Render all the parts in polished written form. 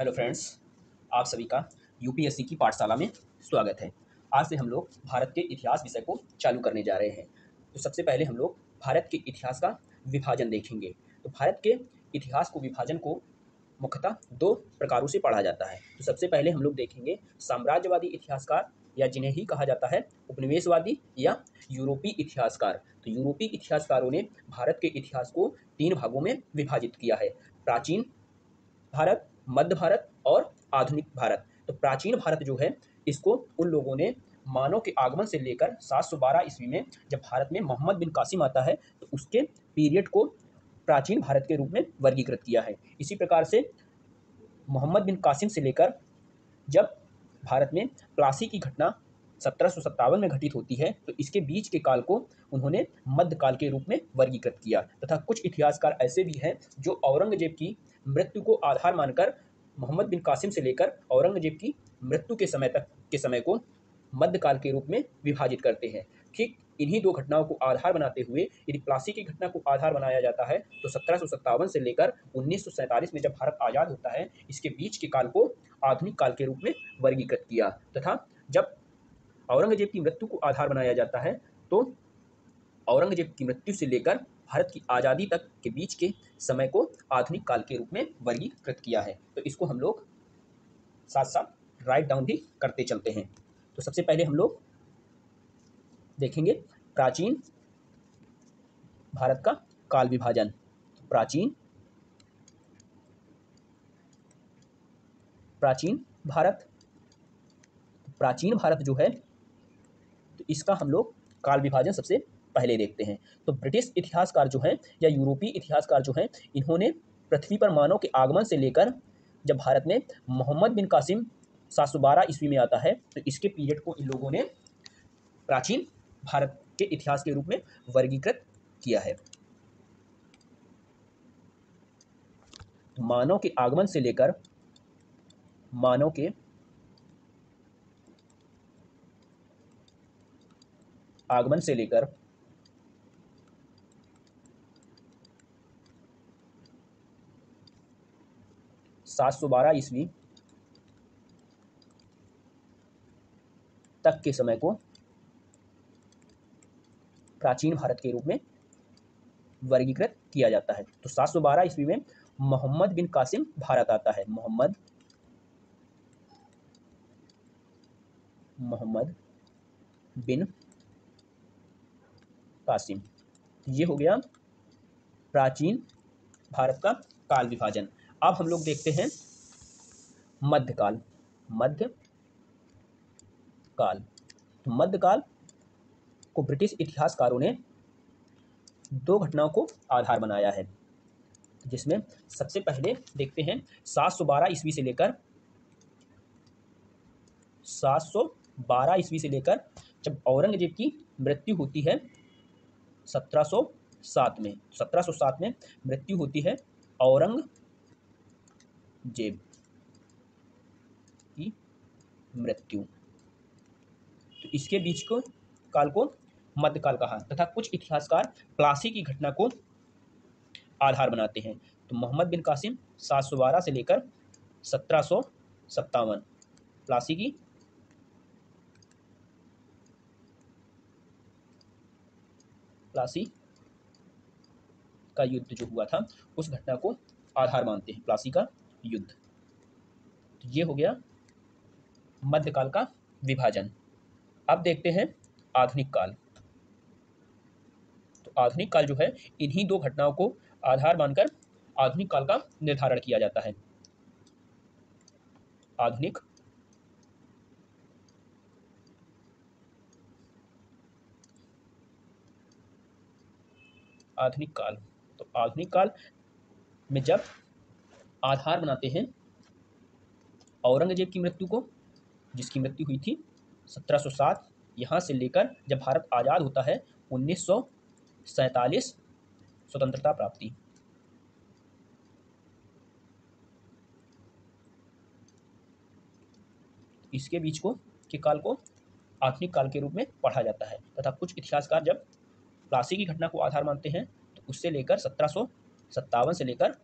Hello friends, आप सभी का यूपीएससी की पाठशाला में स्वागत है। आज से हम लोग भारत के इतिहास विषय को चालू करने जा रहे हैं। तो सबसे पहले हम लोग भारत के इतिहास का विभाजन देखेंगे। तो भारत के इतिहास को विभाजन को मुख्यतः दो प्रकारों से पढ़ा जाता है। तो सबसे पहले हम लोग देखेंगे साम्राज्यवादी इतिहासकार, या जिन्हें ही कहा जाता है उपनिवेशवादी या यूरोपीय इतिहासकार। तो यूरोपीय इतिहासकारों ने भारत के इतिहास को तीन भागों में विभाजित किया है: प्राचीन भारत, मध्य भारत और आधुनिक भारत। तो प्राचीन भारत जो है, इसको उन लोगों ने मानव के आगमन से लेकर 712 ईस्वी में जब भारत में मोहम्मद बिन कासिम आता है, तो उसके पीरियड को प्राचीन भारत के रूप में वर्गीकृत किया है। इसी प्रकार से मोहम्मद बिन कासिम से लेकर जब भारत में प्लासी की घटना 1757 में घटित होती है, तो इसके बीच के काल को उन्होंने मध्यकाल के रूप में वर्गीकृत किया। तथा कुछ इतिहासकार ऐसे भी हैं जो औरंगजेब की मृत्यु को आधार मानकर मोहम्मद बिन कासिम से लेकर औरंगजेब की मृत्यु के समय तक के समय को मध्यकाल के रूप में विभाजित करते हैं। ठीक इन्हीं दो घटनाओं को आधार बनाते हुए यदि प्लासी की घटना को आधार बनाया जाता है, तो 1757 से लेकर 1947 में जब भारत आज़ाद होता है, इसके बीच के काल को आधुनिक काल के रूप में वर्गीकृत किया। तथा जब औरंगजेब की मृत्यु को आधार बनाया जाता है, तो औरंगजेब की मृत्यु से लेकर भारत की आज़ादी तक के बीच के समय को आधुनिक काल के रूप में वर्गीकृत किया है। तो इसको हम लोग साथ साथ राइट डाउन भी करते चलते हैं। तो सबसे पहले हम लोग देखेंगे प्राचीन भारत का काल विभाजन। प्राचीन भारत, प्राचीन भारत जो है, तो इसका हम लोग काल विभाजन सबसे पहले देखते हैं। तो ब्रिटिश इतिहासकार जो हैं या यूरोपीय इतिहासकार जो हैं, इन्होंने पृथ्वी पर मानव के आगमन से लेकर जब भारत में मोहम्मद बिन कासिम 712 ईस्वी में आता है, तो इसके पीरियड को इन लोगों ने प्राचीन भारत के इतिहास के रूप में वर्गीकृत किया है। मानव के आगमन से लेकर 712 ईस्वी तक के समय को प्राचीन भारत के रूप में वर्गीकृत किया जाता है। तो 712 ईस्वी में मोहम्मद बिन कासिम भारत आता है। मोहम्मद बिन कासिम, ये हो गया प्राचीन भारत का काल विभाजन। अब हम लोग देखते हैं मध्यकाल। तो मध्यकाल को ब्रिटिश इतिहासकारों ने दो घटनाओं को आधार बनाया है, जिसमें सबसे पहले देखते हैं 712 ईस्वी से लेकर 712 ईस्वी से लेकर जब औरंगजेब की मृत्यु होती है 1707 में। 1707 में मृत्यु होती है औरंगजेब की मृत्यु, तो इसके बीच को काल को मध्यकाल कहा। तथा कुछ इतिहासकार प्लासी की घटना को आधार बनाते हैं। तो मोहम्मद बिन कासिम 712 से लेकर 1757, प्लासी का युद्ध जो हुआ था, उस घटना को आधार मानते हैं, प्लासी का युद्ध। तो ये हो गया मध्यकाल का विभाजन। अब देखते हैं आधुनिक काल। तो आधुनिक काल जो है, इन्हीं दो घटनाओं को आधार मानकर आधुनिक काल का निर्धारण किया जाता है। आधुनिक काल, तो आधुनिक काल में जब आधार बनाते हैं औरंगजेब की मृत्यु को, जिसकी मृत्यु हुई थी 1707, यहाँ से लेकर जब भारत आज़ाद होता है 1947 स्वतंत्रता प्राप्ति। इसके बीच को के काल को आधुनिक काल के रूप में पढ़ा जाता है। तथा कुछ इतिहासकार जब प्लासी की घटना को आधार मानते हैं, तो उससे लेकर 1757 से लेकर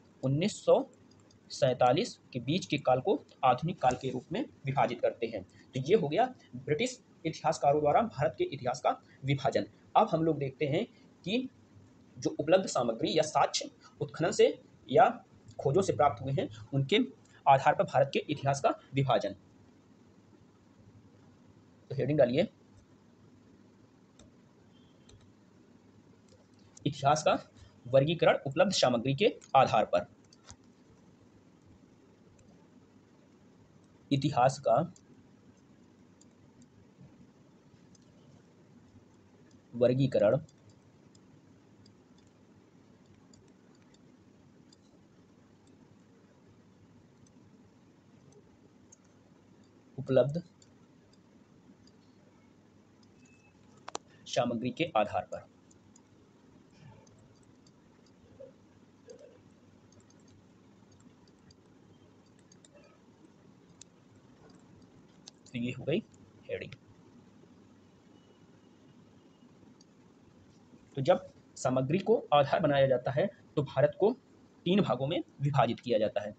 47 के बीच के काल को आधुनिक काल के रूप में विभाजित करते हैं। तो ये हो गया ब्रिटिश इतिहासकारों द्वारा भारत के इतिहास का विभाजन। अब हम लोग देखते हैं कि जो उपलब्ध सामग्री या साक्ष्य उत्खनन से या खोजों से प्राप्त हुए हैं, उनके आधार पर भारत के इतिहास का विभाजन। तो हेडिंग डालिए, इतिहास का वर्गीकरण उपलब्ध सामग्री के आधार पर। इतिहास का वर्गीकरण उपलब्ध सामग्री के आधार पर। तो ये हो गई हेडिंग। तो जब सामग्री को आधार बनाया जाता है तो भारत को 3 भागों में विभाजित किया जाता है।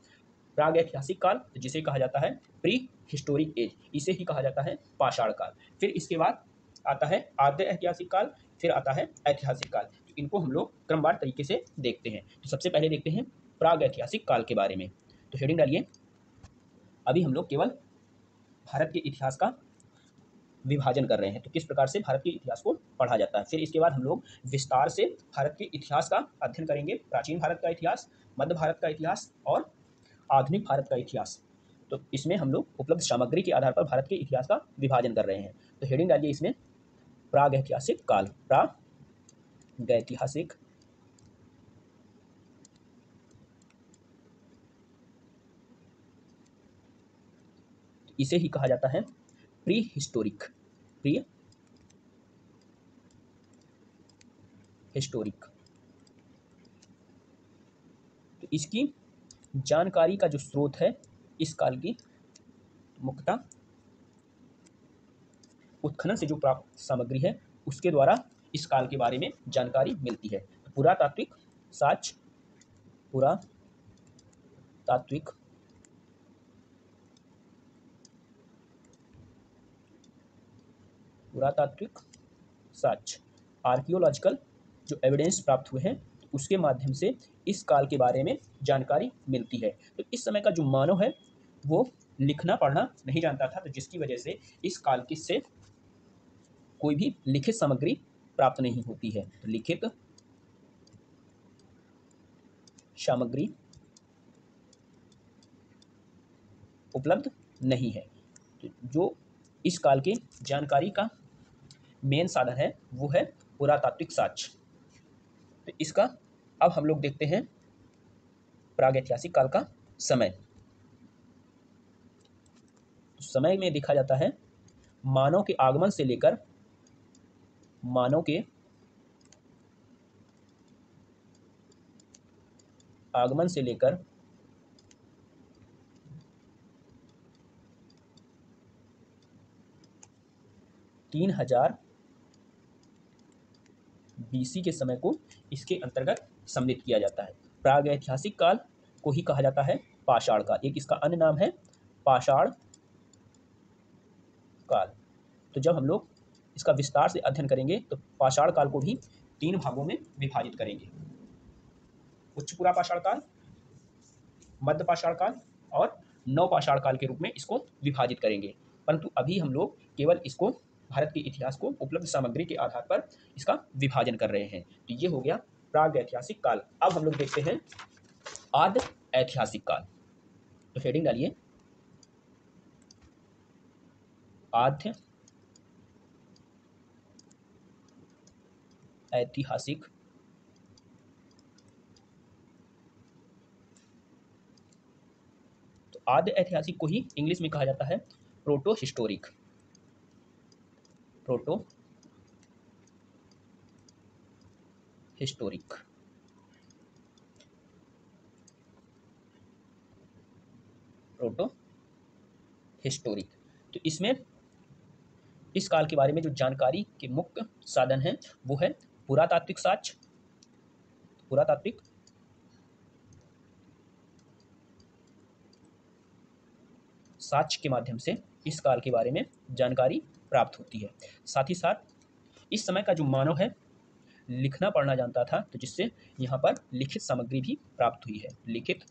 प्राग ऐतिहासिक काल, जिसे कहा जाता है प्री हिस्टोरिक एज, इसे ही कहा जाता है पाषाण काल। फिर इसके बाद आता है आद्य ऐतिहासिक काल, फिर आता है ऐतिहासिक काल। तो इनको हम लोग क्रमवार तरीके से देखते हैं। तो सबसे पहले देखते हैं प्राग ऐतिहासिक काल के बारे में। तो हेडिंग डालिए, अभी हम लोग केवल भारत के इतिहास का विभाजन कर रहे हैं, तो किस प्रकार से भारत के इतिहास को पढ़ा जाता है। फिर इसके बाद हम लोग विस्तार से भारत के इतिहास का अध्ययन करेंगे, प्राचीन भारत का इतिहास, मध्य भारत का इतिहास और आधुनिक भारत का इतिहास। तो इसमें हम लोग उपलब्ध सामग्री के आधार पर भारत के इतिहास का विभाजन कर रहे हैं। तो हेडिंग डालिए इसमें प्राग ऐतिहासिक काल। प्राग ऐतिहासिक इसे ही कहा जाता है प्री हिस्टोरिक। Pre historic. तो इसकी जानकारी का जो स्रोत है इस काल की, मुख्यतः उत्खनन से जो प्राप्त सामग्री है उसके द्वारा इस काल के बारे में जानकारी मिलती है। तो पुरातात्विक साक्ष्य, पुरातात्विक पुरातात्विक साक्ष्य, आर्कियोलॉजिकल जो एविडेंस प्राप्त हुए हैं उसके माध्यम से इस काल के बारे में जानकारी मिलती है। तो इस समय का जो मानव है वो लिखना पढ़ना नहीं जानता था, तो जिसकी वजह से इस काल की से कोई भी लिखित सामग्री प्राप्त नहीं होती है। तो लिखित सामग्री उपलब्ध नहीं है। तो जो इस काल के जानकारी का मेन साधन है वो है पुरातात्विक साक्ष्य। तो इसका अब हम लोग देखते हैं प्रागैतिहासिक काल का समय। तो समय में देखा जाता है मानव के आगमन से लेकर 3000 BC के समय को इसके अंतर्गत सम्मिलित किया जाता है। प्रागैतिहासिक काल को ही कहा जाता है पाषाण काल। एक इसका अन्य नाम है पाषाण काल। तो जब हम लोग इसका विस्तार से अध्ययन करेंगे तो पाषाण काल को भी 3 भागों में विभाजित करेंगे, उच्च पुरा पाषाण काल, मध्य पाषाण काल और नव पाषाण काल के रूप में इसको विभाजित करेंगे। परंतु अभी हम लोग केवल इसको भारत के इतिहास को उपलब्ध सामग्री के आधार पर इसका विभाजन कर रहे हैं। तो ये हो गया प्राग ऐतिहासिक काल। अब हम लोग देखते हैं आद्य ऐतिहासिक काल। तो हेडिंग डालिए, आद्य ऐतिहासिक तो आद्य ऐतिहासिक को ही इंग्लिश में कहा जाता है proto historic. Proto historic. Proto historic. तो इसमें इस काल के बारे में जो जानकारी के मुख्य साधन हैं वो है पुरातात्विक साक्ष्य, पुरातात्विक साक्ष्य के माध्यम से इस काल के बारे में जानकारी प्राप्त होती है। साथ ही साथ इस समय का जो मानव है लिखना पढ़ना जानता था, तो जिससे यहाँ पर लिखित सामग्री भी प्राप्त हुई है। लिखित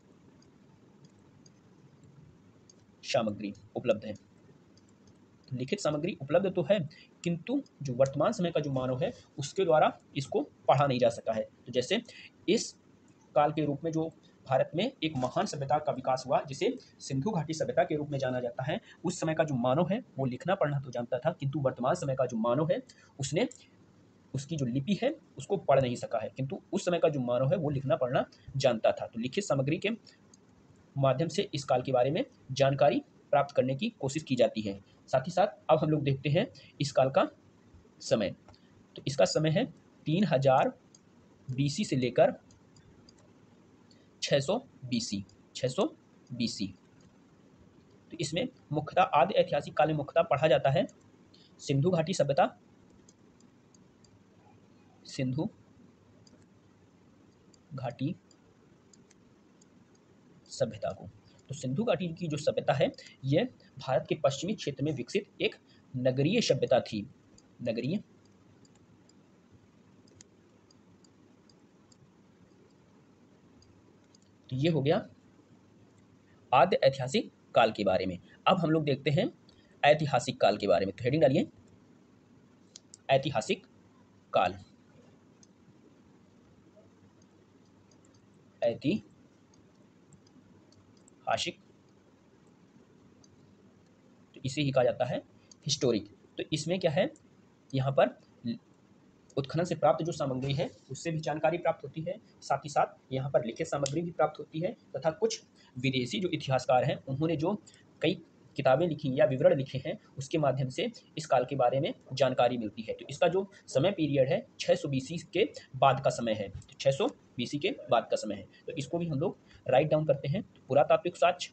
सामग्री उपलब्ध है। लिखित सामग्री उपलब्ध तो है, किंतु जो वर्तमान समय का जो मानव है उसके द्वारा इसको पढ़ा नहीं जा सका है। तो जैसे इस काल के रूप में जो भारत में एक महान सभ्यता का विकास हुआ, जिसे सिंधु घाटी सभ्यता के रूप में जाना जाता है, उस समय का जो मानव है वो लिखना पढ़ना तो जानता था, किंतु वर्तमान समय का जो मानव है उसने उसकी जो लिपि है उसको पढ़ नहीं सका है, किंतु उस समय का जो मानव है वो लिखना पढ़ना जानता था। तो लिखित सामग्री के माध्यम से इस काल के बारे में जानकारी प्राप्त करने की कोशिश की जाती है। साथ ही साथ अब हम लोग देखते हैं इस काल का समय। तो इसका समय है 3000 BC से लेकर 600 BC। 600 BC। तो इसमें मुख्यतः आदि ऐतिहासिक काल में मुख्यतः पढ़ा जाता है सिंधु घाटी सभ्यता, सिंधु घाटी सभ्यता को। तो सिंधु घाटी की जो सभ्यता है यह भारत के पश्चिमी क्षेत्र में विकसित एक नगरीय सभ्यता थी। नगरीय तो ये हो गया आद्य ऐतिहासिक काल के बारे में। अब हम लोग देखते हैं ऐतिहासिक काल के बारे में। तो हेडिंग डालिए ऐतिहासिक काल। ऐतिहासिक तो इसे ही कहा जाता है हिस्टोरिक। तो इसमें क्या है, यहाँ पर उत्खनन से प्राप्त जो सामग्री है उससे भी जानकारी प्राप्त होती है, साथ ही साथ यहाँ पर लिखित सामग्री भी प्राप्त होती है, तथा कुछ विदेशी जो इतिहासकार हैं उन्होंने जो कई किताबें लिखी या विवरण लिखे हैं उसके माध्यम से इस काल के बारे में जानकारी मिलती है। तो इसका जो समय पीरियड है 600 BC के बाद का समय है। तो 600 BC के बाद का समय है, तो इसको भी हम लोग राइट डाउन करते हैं। पुरातात्विक साक्ष्य,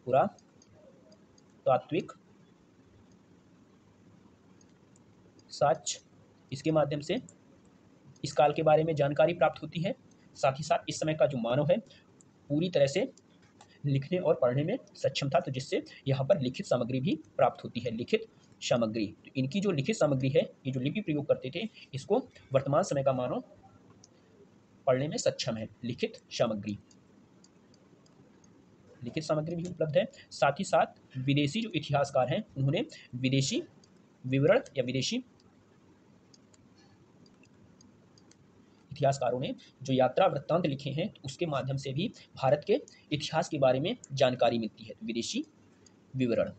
पुरातात्विक साक्ष्य, इसके माध्यम से इस काल के बारे में जानकारी प्राप्त होती है। साथ ही साथ इस समय का जो मानव है पूरी तरह से लिखने और पढ़ने में सक्षम था, तो जिससे यहाँ पर लिखित सामग्री भी प्राप्त होती है। लिखित सामग्री, तो इनकी जो लिखित सामग्री है, ये जो लिपि प्रयोग करते थे, इसको वर्तमान समय का मानव पढ़ने में सक्षम है। लिखित सामग्री, लिखित सामग्री भी उपलब्ध है। साथ ही साथ विदेशी जो इतिहासकार हैं उन्होंने विदेशी विवरण या विदेशी इतिहासकारों ने जो यात्रा वृत्तांत लिखे हैं तो उसके माध्यम से भी भारत के इतिहास के बारे में जानकारी मिलती है। तो विदेशी विवरण,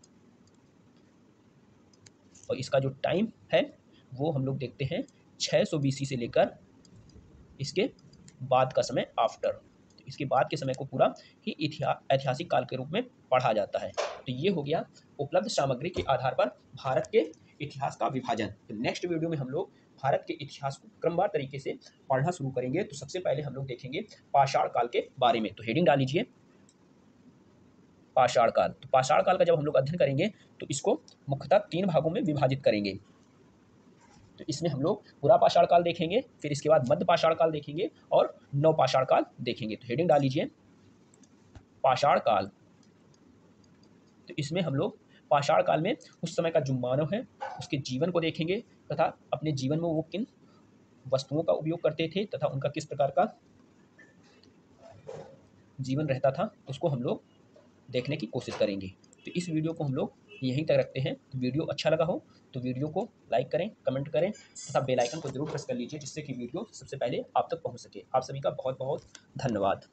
और इसका जो टाइम है वो हम लोग देखते हैं 600 BC से लेकर इसके बाद का समय आफ्टर। तो इसके बाद के समय को पूरा ही ऐतिहासिक काल के रूप में पढ़ा जाता है। तो ये हो गया उपलब्ध सामग्री के आधार पर भारत के इतिहास का विभाजन। तो नेक्स्ट वीडियो में हम लोग भारत के इतिहास को क्रमवार तरीके से पढ़ना शुरू करेंगे। तो सबसे पहले हम लोग देखेंगे पाषाण काल के बारे में। तो हेडिंग डाल लीजिए पाषाण काल। तो पाषाण काल का जब हम लोग अध्ययन करेंगे तो इसको मुख्यतः 3 भागों में विभाजित करेंगे। तो इसमें हम लोग पूरा पाषाण काल देखेंगे, फिर इसके बाद मध्य पाषाण काल देखेंगे और नव पाषाण काल देखेंगे। तो हेडिंग डाल लीजिए पाषाण काल। तो इसमें हम लोग पाषाण काल में उस समय का जो मानव है उसके जीवन को देखेंगे, तथा अपने जीवन में वो किन वस्तुओं का उपयोग करते थे तथा उनका किस प्रकार का जीवन रहता था उसको हम लोग देखने की कोशिश करेंगे। तो इस वीडियो को हम लोग यहीं तक रखते हैं। तो वीडियो अच्छा लगा हो तो वीडियो को लाइक करें, कमेंट करें तथा बेल आइकन को जरूर प्रेस कर लीजिए, जिससे कि वीडियो सबसे पहले आप तक पहुंच सके। आप सभी का बहुत बहुत धन्यवाद।